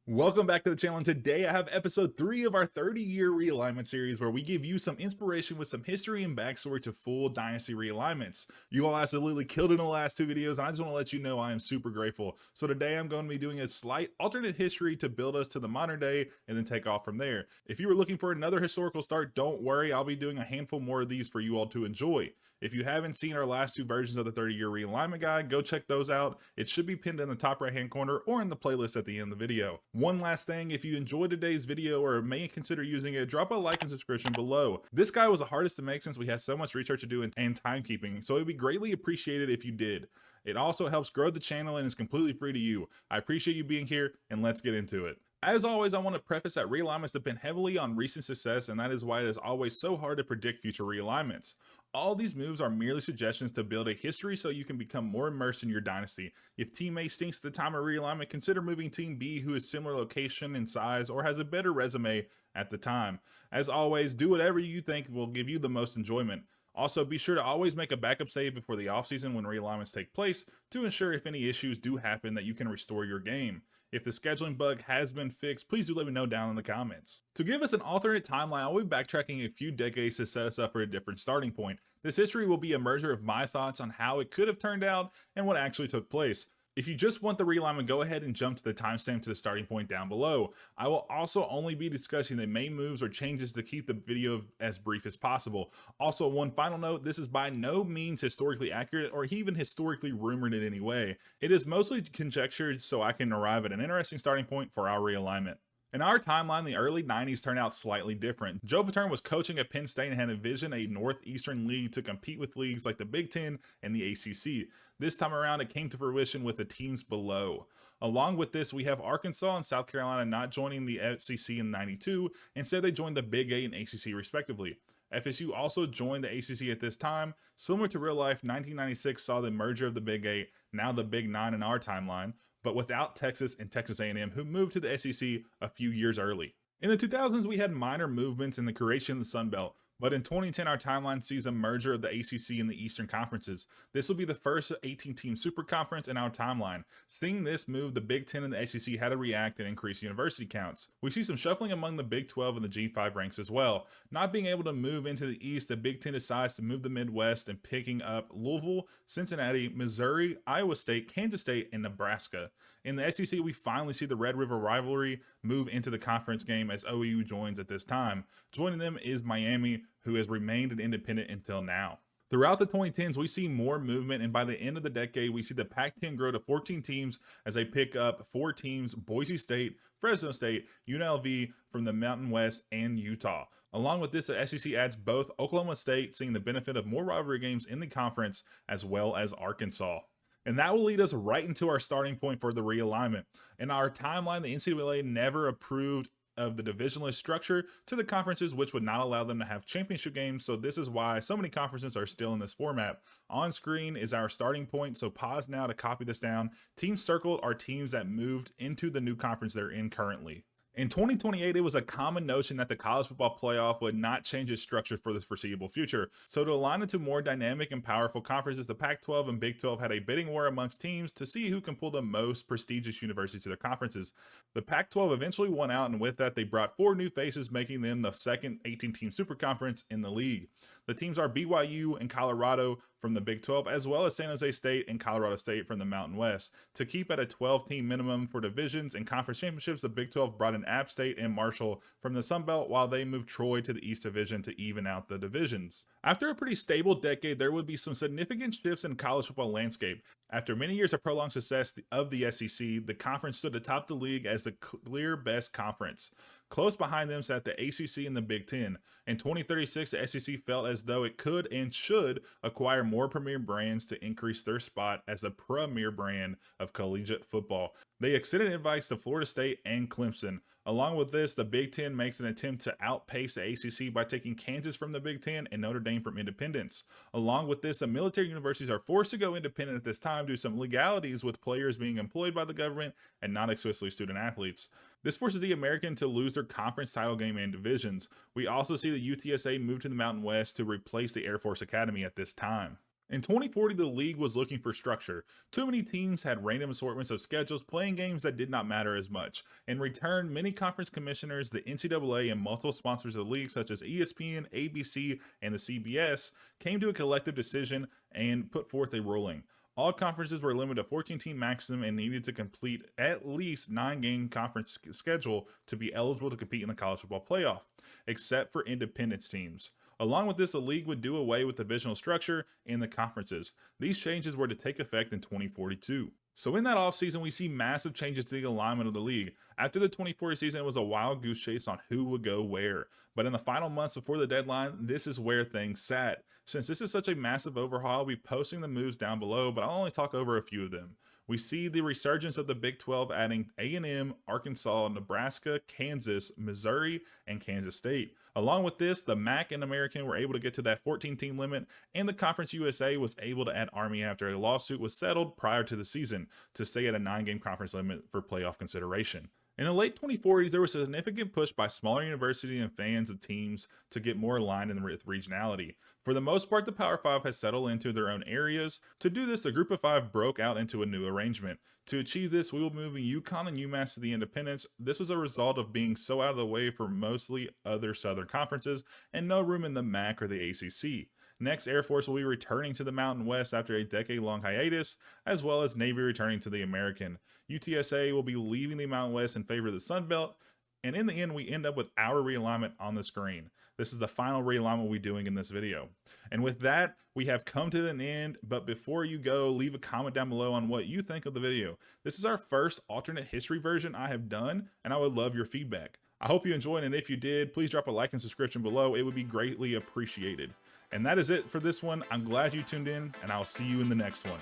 Welcome back to the channel, and today I have episode 3 of our 30-year realignment series where we give you some inspiration with some history and backstory to full dynasty realignments. You all absolutely killed it in the last two videos, and I just want to let you know I am super grateful. So today I'm going to be doing a slight alternate history to build us to the modern day and then take off from there. If you were looking for another historical start, don't worry, I'll be doing a handful more of these for you all to enjoy. If you haven't seen our last two versions of the 30-year realignment guide, go check those out. It should be pinned in the top right hand corner or in the playlist at the end of the video. One last thing, if you enjoyed today's video or may consider using it, drop a like and subscription below. This guide was the hardest to make since we had so much research to do and timekeeping, so it would be greatly appreciated if you did. It also helps grow the channel and is completely free to you. I appreciate you being here, and let's get into it. As always, I want to preface that realignments depend heavily on recent success, and that is why it is always so hard to predict future realignments. All these moves are merely suggestions to build a history so you can become more immersed in your dynasty. If team A stinks at the time of realignment, consider moving team B who is similar location and size or has a better resume at the time. As always, do whatever you think will give you the most enjoyment. Also, be sure to always make a backup save before the offseason when realignments take place to ensure if any issues do happen that you can restore your game. If the scheduling bug has been fixed, please do let me know down in the comments. To give us an alternate timeline, I'll be backtracking a few decades to set us up for a different starting point. This history will be a merger of my thoughts on how it could have turned out and what actually took place. If you just want the realignment, go ahead and jump to the timestamp to the starting point down below. I will also only be discussing the main moves or changes to keep the video as brief as possible. Also, one final note, this is by no means historically accurate or even historically rumored in any way. It is mostly conjectured so I can arrive at an interesting starting point for our realignment. In our timeline, the early 90s turned out slightly different. Joe Paterno was coaching at Penn State and had envisioned a Northeastern league to compete with leagues like the Big Ten and the ACC. This time around, it came to fruition with the teams below. Along with this, we have Arkansas and South Carolina not joining the SEC in '92. Instead, they joined the Big 8 and ACC respectively. FSU also joined the ACC at this time. Similar to real life, 1996 saw the merger of the Big 8, now the Big 9 in our timeline, but without Texas and Texas A&M, who moved to the SEC a few years early. In the 2000s, we had minor movements in the creation of the Sun Belt, but in 2010, our timeline sees a merger of the ACC and the Eastern Conferences. This will be the first 18-team super conference in our timeline. Seeing this move, the Big Ten and the SEC had to react and increase university counts. We see some shuffling among the Big 12 and the G5 ranks as well. Not being able to move into the East, the Big Ten decides to move the Midwest and picking up Louisville, Cincinnati, Missouri, Iowa State, Kansas State, and Nebraska. In the SEC, we finally see the Red River rivalry move into the conference game as OU joins at this time. Joining them is Miami, who has remained an independent until now. Throughout the 2010s, we see more movement, and by the end of the decade, we see the Pac-10 grow to 14 teams as they pick up 4 teams: Boise State, Fresno State, UNLV from the Mountain West, and Utah. Along with this, the SEC adds both Oklahoma State, seeing the benefit of more rivalry games in the conference, as well as Arkansas. And that will lead us right into our starting point for the realignment. In our timeline, the NCAA never approved of the divisionless structure to the conferences, which would not allow them to have championship games. So this is why so many conferences are still in this format. On screen is our starting point, so pause now to copy this down. Teams circled are teams that moved into the new conference they're in currently. In 2028, it was a common notion that the college football playoff would not change its structure for the foreseeable future. So to align into more dynamic and powerful conferences, the Pac-12 and Big 12 had a bidding war amongst teams to see who can pull the most prestigious universities to their conferences. The Pac-12 eventually won out, and with that, they brought 4 new faces, making them the second 18-team super conference in the league. The teams are BYU and Colorado from the Big 12, as well as San Jose State and Colorado State from the Mountain West. To keep at a 12-team minimum for divisions and conference championships, the Big 12 brought in App State and Marshall from the Sun Belt, while they moved Troy to the East Division to even out the divisions. After a pretty stable decade, there would be some significant shifts in college football landscape. After many years of prolonged success of the SEC, the conference stood atop the league as the clear best conference. Close behind them sat the ACC and the Big Ten. In 2036, the SEC felt as though it could and should acquire more premier brands to increase their spot as the premier brand of collegiate football. They extended invites to Florida State and Clemson. Along with this, the Big Ten makes an attempt to outpace the ACC by taking Kansas from the Big Ten and Notre Dame from independence. Along with this, the military universities are forced to go independent at this time due to some legalities with players being employed by the government and not exclusively student athletes. This forces the American to lose their conference title game and divisions. We also see the UTSA move to the Mountain West to replace the Air Force Academy at this time. In 2040, the league was looking for structure. Too many teams had random assortments of schedules playing games that did not matter as much. In return, many conference commissioners, the NCAA, and multiple sponsors of the league, such as ESPN, ABC, and the CBS, came to a collective decision and put forth a ruling. All conferences were limited to 14-team maximum and needed to complete at least 9-game conference schedule to be eligible to compete in the college football playoff, except for independence teams. Along with this, the league would do away with divisional structure in the conferences. These changes were to take effect in 2042. So in that offseason, we see massive changes to the alignment of the league. After the 2040 season, it was a wild goose chase on who would go where. But in the final months before the deadline, this is where things sat. Since this is such a massive overhaul, I'll be posting the moves down below, but I'll only talk over a few of them. We see the resurgence of the Big 12 adding A&M, Arkansas, Nebraska, Kansas, Missouri, and Kansas State. Along with this, the MAC and American were able to get to that 14-team limit, and the Conference USA was able to add Army after a lawsuit was settled prior to the season to stay at a 9-game conference limit for playoff consideration. In the late 2040s, there was a significant push by smaller universities and fans of teams to get more aligned with regionality. For the most part, the Power Five has settled into their own areas. To do this, the Group of Five broke out into a new arrangement. To achieve this, we will move UConn and UMass to the independents. This was a result of being so out of the way for mostly other Southern conferences and no room in the MAC or the ACC. Next, Air Force will be returning to the Mountain West after a decade-long hiatus, as well as Navy returning to the American. UTSA will be leaving the Mountain West in favor of the Sun Belt, and in the end, we end up with our realignment on the screen. This is the final realignment we'll be doing in this video. And with that, we have come to an end, but before you go, leave a comment down below on what you think of the video. This is our first alternate history version I have done, and I would love your feedback. I hope you enjoyed, and if you did, please drop a like and subscription below. It would be greatly appreciated. And that is it for this one. I'm glad you tuned in, and I'll see you in the next one.